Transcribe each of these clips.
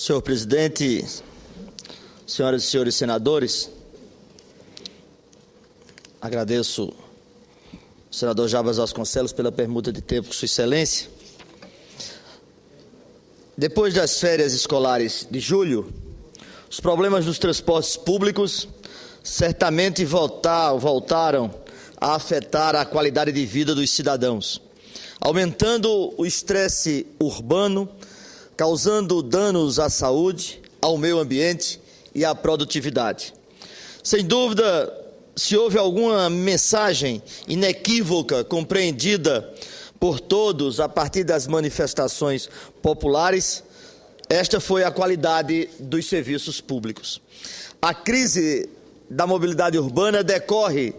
Senhor presidente, senhoras e senhores senadores, agradeço ao senador Jarbas Vasconcelos pela permuta de tempo com Sua Excelência. Depois das férias escolares de julho, os problemas dos transportes públicos certamente voltaram a afetar a qualidade de vida dos cidadãos, aumentando o estresse urbano, causando danos à saúde, ao meio ambiente e à produtividade. Sem dúvida, se houve alguma mensagem inequívoca compreendida por todos a partir das manifestações populares, esta foi a qualidade dos serviços públicos. A crise da mobilidade urbana decorre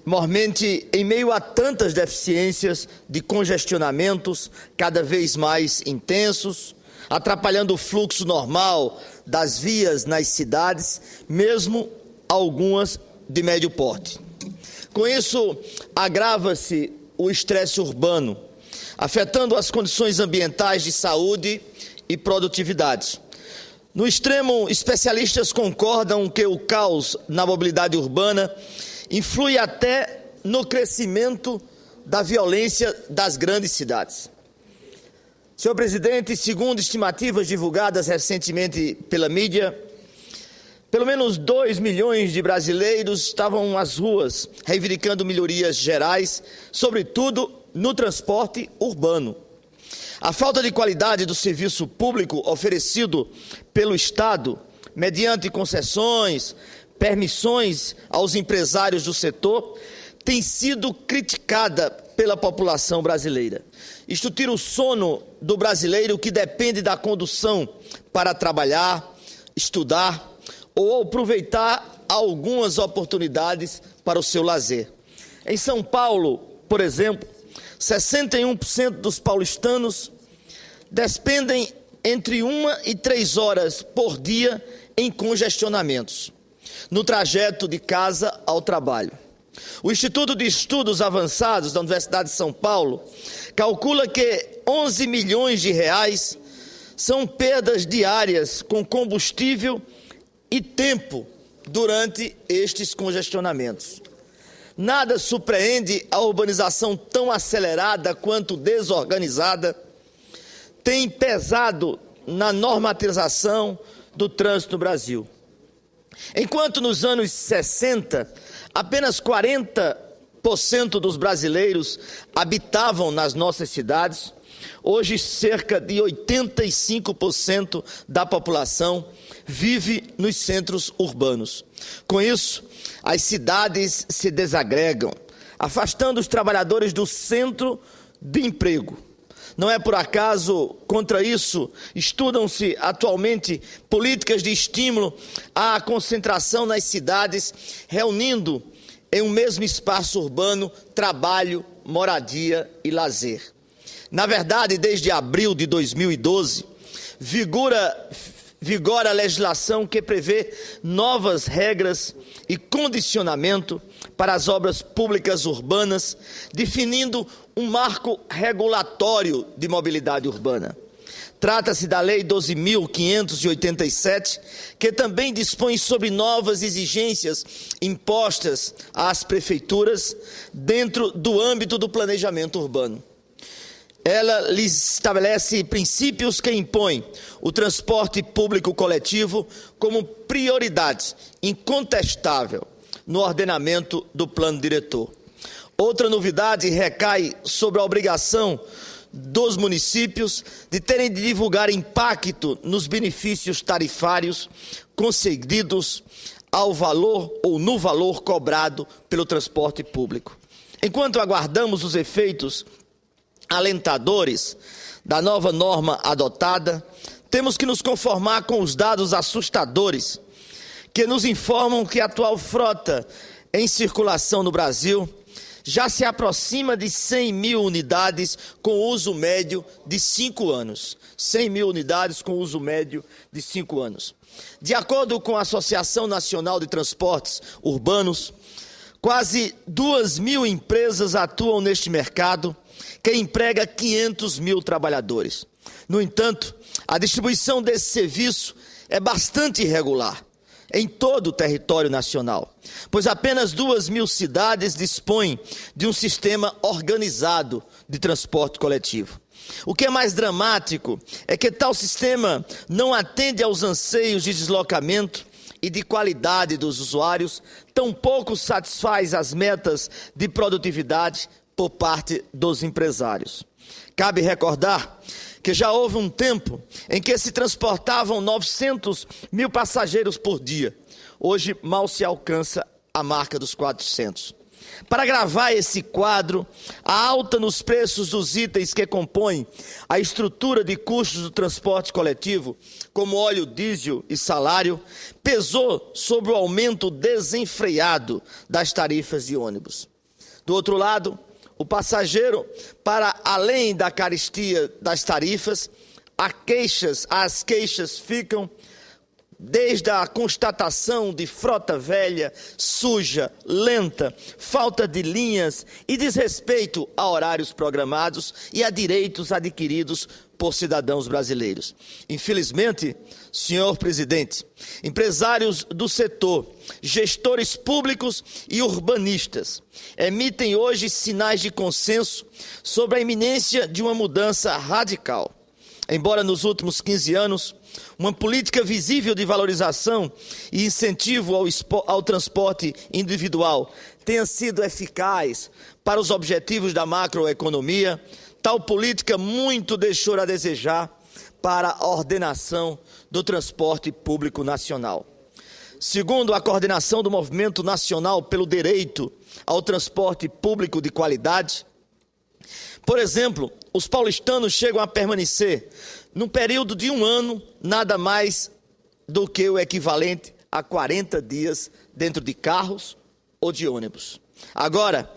mormente em meio a tantas deficiências de congestionamentos cada vez mais intensos, atrapalhando o fluxo normal das vias nas cidades, mesmo algumas de médio porte. Com isso, agrava-se o estresse urbano, afetando as condições ambientais de saúde e produtividade. No extremo, especialistas concordam que o caos na mobilidade urbana influi até no crescimento da violência das grandes cidades. Senhor presidente, segundo estimativas divulgadas recentemente pela mídia, pelo menos 2 milhões de brasileiros estavam às ruas reivindicando melhorias gerais, sobretudo no transporte urbano. A falta de qualidade do serviço público oferecido pelo Estado, mediante concessões, permissões aos empresários do setor, tem sido criticada pela população brasileira. Isto tira o sono do brasileiro que depende da condução para trabalhar, estudar ou aproveitar algumas oportunidades para o seu lazer. Em São Paulo, por exemplo, 61% dos paulistanos despendem entre 1 e 3 horas por dia em congestionamentos, no trajeto de casa ao trabalho. O Instituto de Estudos Avançados da Universidade de São Paulo calcula que 11 milhões de reais são perdas diárias com combustível e tempo durante estes congestionamentos. Nada surpreende a urbanização tão acelerada quanto desorganizada tem pesado na normatização do trânsito no Brasil. Enquanto nos anos 60, apenas 40% dos brasileiros habitavam nas nossas cidades, hoje cerca de 85% da população vive nos centros urbanos. Com isso, as cidades se desagregam, afastando os trabalhadores do centro de emprego. Não é por acaso, contra isso, estudam-se atualmente políticas de estímulo à concentração nas cidades, reunindo em um mesmo espaço urbano trabalho, moradia e lazer. Na verdade, desde abril de 2012, vigora a legislação que prevê novas regras e condicionamento para as obras públicas urbanas, definindo um marco regulatório de mobilidade urbana. Trata-se da Lei 12.587, que também dispõe sobre novas exigências impostas às prefeituras dentro do âmbito do planejamento urbano. Ela lhes estabelece princípios que impõem o transporte público coletivo como prioridade incontestável no ordenamento do plano diretor. Outra novidade recai sobre a obrigação dos municípios de terem de divulgar impacto nos benefícios tarifários concedidos ao valor ou no valor cobrado pelo transporte público. Enquanto aguardamos os efeitos alentadores da nova norma adotada, temos que nos conformar com os dados assustadores que nos informam que a atual frota em circulação no Brasil já se aproxima de 100 mil unidades com uso médio de 5 anos. 100 mil unidades com uso médio de 5 anos. De acordo com a Associação Nacional de Transportes Urbanos, quase 2.000 empresas atuam neste mercado, que emprega 500 mil trabalhadores. No entanto, a distribuição desse serviço é bastante irregular em todo o território nacional, pois apenas 2.000 cidades dispõem de um sistema organizado de transporte coletivo. O que é mais dramático é que tal sistema não atende aos anseios de deslocamento e de qualidade dos usuários, tampouco satisfaz as metas de produtividade por parte dos empresários. Cabe recordar que já houve um tempo em que se transportavam 900 mil passageiros por dia. Hoje mal se alcança a marca dos 400. Para agravar esse quadro, a alta nos preços dos itens que compõem a estrutura de custos do transporte coletivo, como óleo diesel e salário, pesou sobre o aumento desenfreado das tarifas de ônibus. Do outro lado, o passageiro, para além da carestia das tarifas, as queixas ficam desde a constatação de frota velha, suja, lenta, falta de linhas e desrespeito a horários programados e a direitos adquiridos por cidadãos brasileiros. Infelizmente, senhor presidente, empresários do setor, gestores públicos e urbanistas emitem hoje sinais de consenso sobre a iminência de uma mudança radical. Embora nos últimos 15 anos, uma política visível de valorização e incentivo ao transporte individual tenha sido eficaz para os objetivos da macroeconomia, tal política muito deixou a desejar para a ordenação do transporte público nacional. Segundo a coordenação do Movimento Nacional pelo Direito ao Transporte Público de Qualidade, por exemplo, os paulistanos chegam a permanecer, num período de 1 ano, nada mais do que o equivalente a 40 dias dentro de carros ou de ônibus. Agora,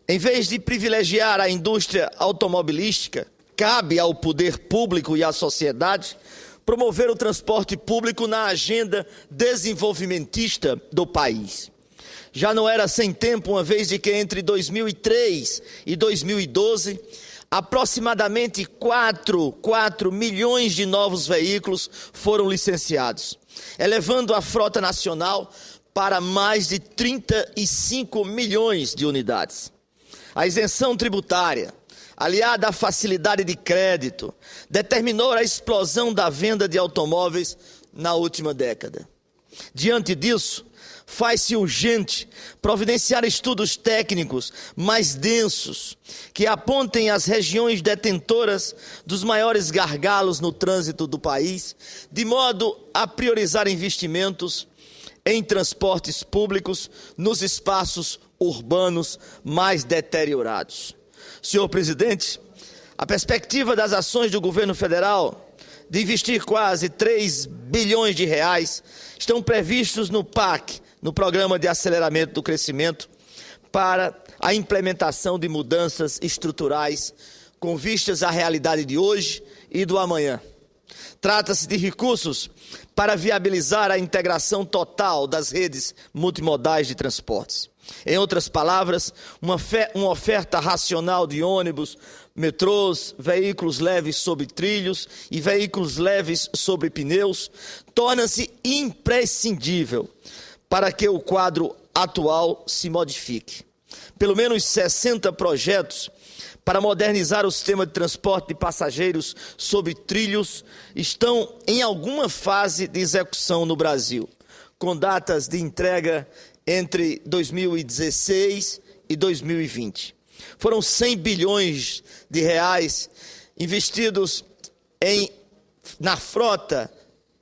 em vez de privilegiar a indústria automobilística, cabe ao poder público e à sociedade promover o transporte público na agenda desenvolvimentista do país. Já não era sem tempo, uma vez de que entre 2003 e 2012, aproximadamente 4 milhões de novos veículos foram licenciados, elevando a frota nacional para mais de 35 milhões de unidades. A isenção tributária, aliada à facilidade de crédito, determinou a explosão da venda de automóveis na última década. Diante disso, faz-se urgente providenciar estudos técnicos mais densos que apontem as regiões detentoras dos maiores gargalos no trânsito do país, de modo a priorizar investimentos em transportes públicos nos espaços urbanos mais deteriorados. Senhor presidente, a perspectiva das ações do governo federal de investir quase 3 bilhões de reais estão previstos no PAC, no Programa de Aceleramento do Crescimento, para a implementação de mudanças estruturais com vistas à realidade de hoje e do amanhã. Trata-se de recursos para viabilizar a integração total das redes multimodais de transportes. Em outras palavras, uma oferta racional de ônibus, metrôs, veículos leves sobre trilhos e veículos leves sobre pneus torna-se imprescindível para que o quadro atual se modifique. Pelo menos 60 projetos para modernizar o sistema de transporte de passageiros sobre trilhos estão em alguma fase de execução no Brasil, com datas de entrega entre 2016 e 2020. Foram 100 bilhões de reais investidos na frota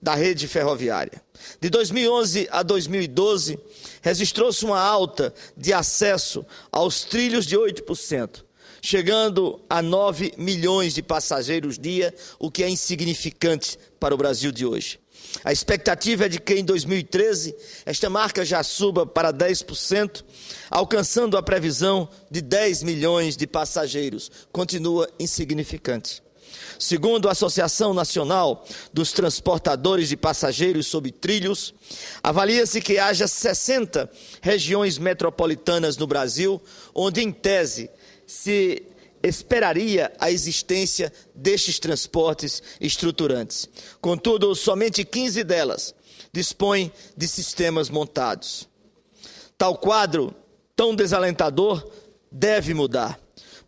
da rede ferroviária. De 2011 a 2012, registrou-se uma alta de acesso aos trilhos de 8%, chegando a 9 milhões de passageiros dia, o que é insignificante para o Brasil de hoje. A expectativa é de que em 2013 esta marca já suba para 10%, alcançando a previsão de 10 milhões de passageiros. Continua insignificante. Segundo a Associação Nacional dos Transportadores de Passageiros sobre Trilhos, avalia-se que haja 60 regiões metropolitanas no Brasil, onde, em tese, se esperaria a existência destes transportes estruturantes. Contudo, somente 15 delas dispõem de sistemas montados. Tal quadro, tão desalentador, deve mudar,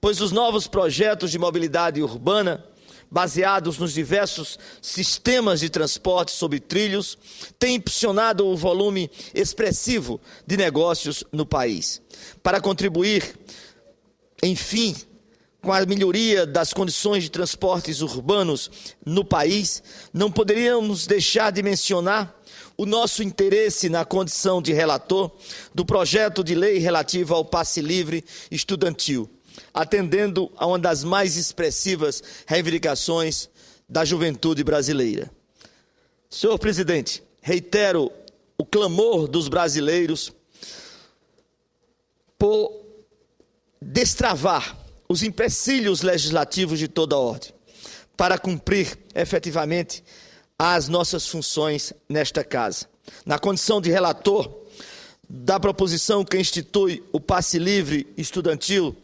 pois os novos projetos de mobilidade urbana, baseados nos diversos sistemas de transporte sobre trilhos, têm impulsionado o volume expressivo de negócios no país. Para contribuir, enfim, com a melhoria das condições de transportes urbanos no país, não poderíamos deixar de mencionar o nosso interesse na condição de relator do projeto de lei relativo ao passe livre estudantil, atendendo a uma das mais expressivas reivindicações da juventude brasileira. Senhor presidente, reitero o clamor dos brasileiros por destravar os empecilhos legislativos de toda ordem, para cumprir efetivamente as nossas funções nesta casa. Na condição de relator da proposição que institui o passe livre estudantil,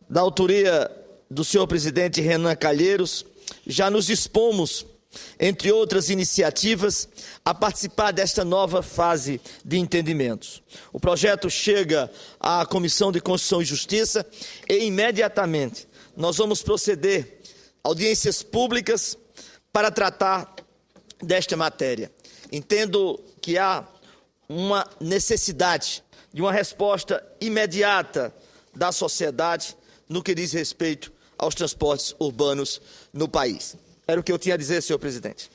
da autoria do senhor presidente Renan Calheiros, já nos dispomos, entre outras iniciativas, a participar desta nova fase de entendimentos. O projeto chega à Comissão de Constituição e Justiça e, imediatamente, nós vamos proceder a audiências públicas para tratar desta matéria. Entendo que há uma necessidade de uma resposta imediata da sociedade no que diz respeito aos transportes urbanos no país. Era o que eu tinha a dizer, senhor presidente.